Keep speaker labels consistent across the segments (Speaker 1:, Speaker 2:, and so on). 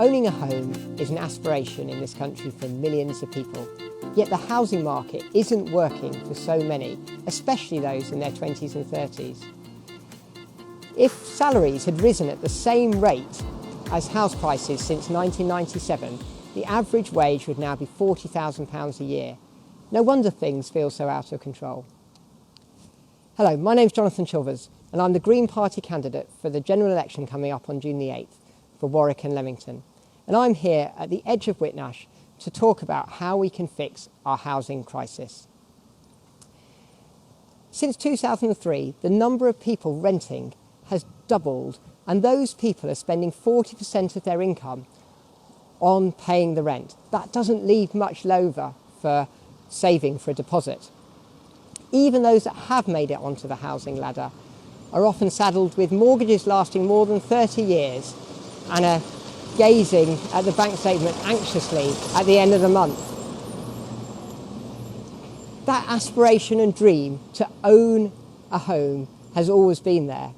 Speaker 1: Owning a home is an aspiration in this country for millions of people. Yet the housing market isn't working for so many, especially those in their 20s and 30s. If salaries had risen at the same rate as house prices since 1997, the average wage would now be £40,000 a year. No wonder things feel so out of control. Hello, my name's Jonathan Chilvers, and I'm the Green Party candidate for the general election coming up on June the 8th for Warwick and Leamington. And I'm here at the edge of Whitnash to talk about how we can fix our housing crisis. Since 2003, the number of people renting has doubled, and those people are spending 40% of their income on paying the rent. That doesn't leave much over for saving for a deposit. Even those that have made it onto the housing ladder are often saddled with mortgages lasting more than 30 years and are gazing at the bank statement anxiously at the end of the month. That aspiration and dream to own a home has always been there.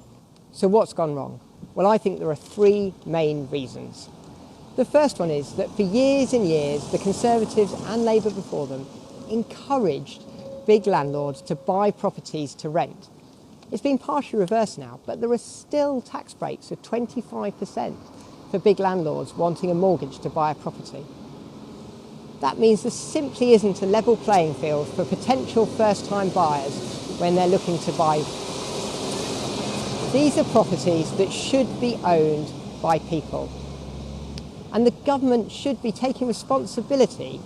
Speaker 1: So what's gone wrong? Well, I think there are three main reasons. The first one is that for years and years, the Conservatives and Labour before them encouraged big landlords to buy properties to rent. It's been partially reversed now, but there are still tax breaks of 25% for big landlords wanting a mortgage to buy a property. That means there simply isn't a level playing field for potential first-time buyers when they're looking to buy. These are properties that should be owned by people. And the government should be taking responsibility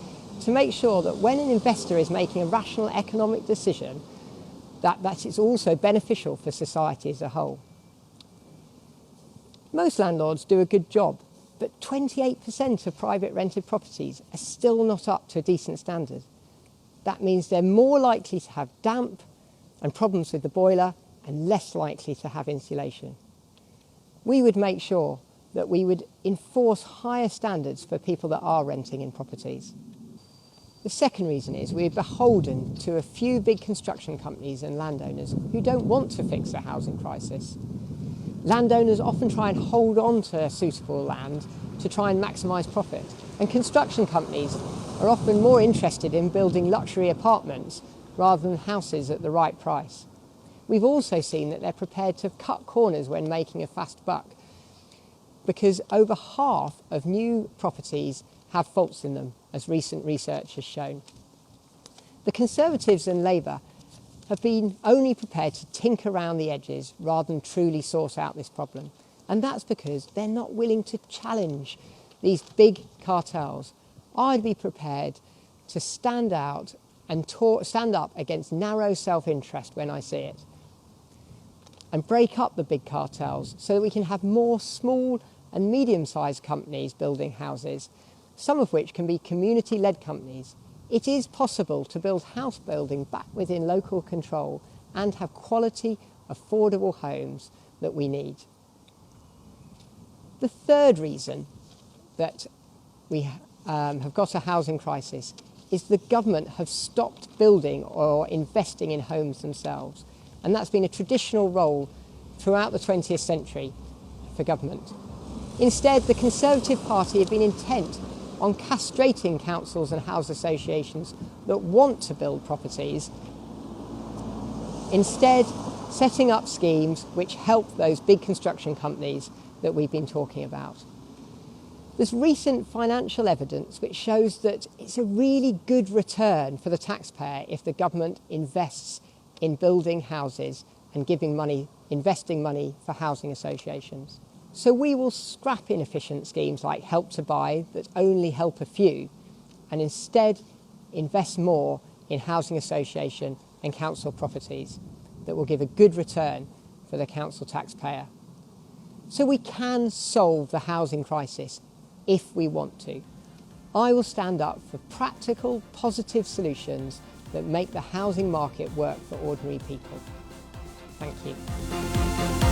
Speaker 1: to make sure that when an investor is making a rational economic decision, that it's also beneficial for society as a whole. Most landlords do a good job, but 28% of private rented properties are still not up to a decent standard. That means they're more likely to have damp and problems with the boiler and less likely to have insulation. We would make sure that we would enforce higher standards for people that are renting in properties. The second reason is we're beholden to a few big construction companies and landowners who don't want to fix the housing crisis. Landowners often try and hold on to suitable land to try and maximise profit, and construction companies are often more interested in building luxury apartments rather than houses at the right price. We've also seen that they're prepared to cut corners when making a fast buck, because over half of new properties have faults in them, as recent research has shown. The Conservatives and Labour have been only prepared to tinker around the edges rather than truly sort out this problem. And that's because they're not willing to challenge these big cartels. I'd be prepared to stand out and stand up against narrow self-interest when I see it, and break up the big cartels so that we can have more small and medium-sized companies building houses, some of which can be community-led companies. It is possible to build house building back within local control and have quality, affordable homes that we need. The third reason that we have got a housing crisis is the government have stopped building or investing in homes themselves. And that's been a traditional role throughout the 20th century for government. Instead, the Conservative Party have been intent on castrating councils and house associations that want to build properties, instead setting up schemes which help those big construction companies that we've been talking about. There's recent financial evidence which shows that it's a really good return for the taxpayer if the government invests in building houses and investing money for housing associations. So we will scrap inefficient schemes like Help to Buy that only help a few, and instead invest more in housing association and council properties that will give a good return for the council taxpayer. So we can solve the housing crisis if we want to. I will stand up for practical, positive solutions that make the housing market work for ordinary people. Thank you.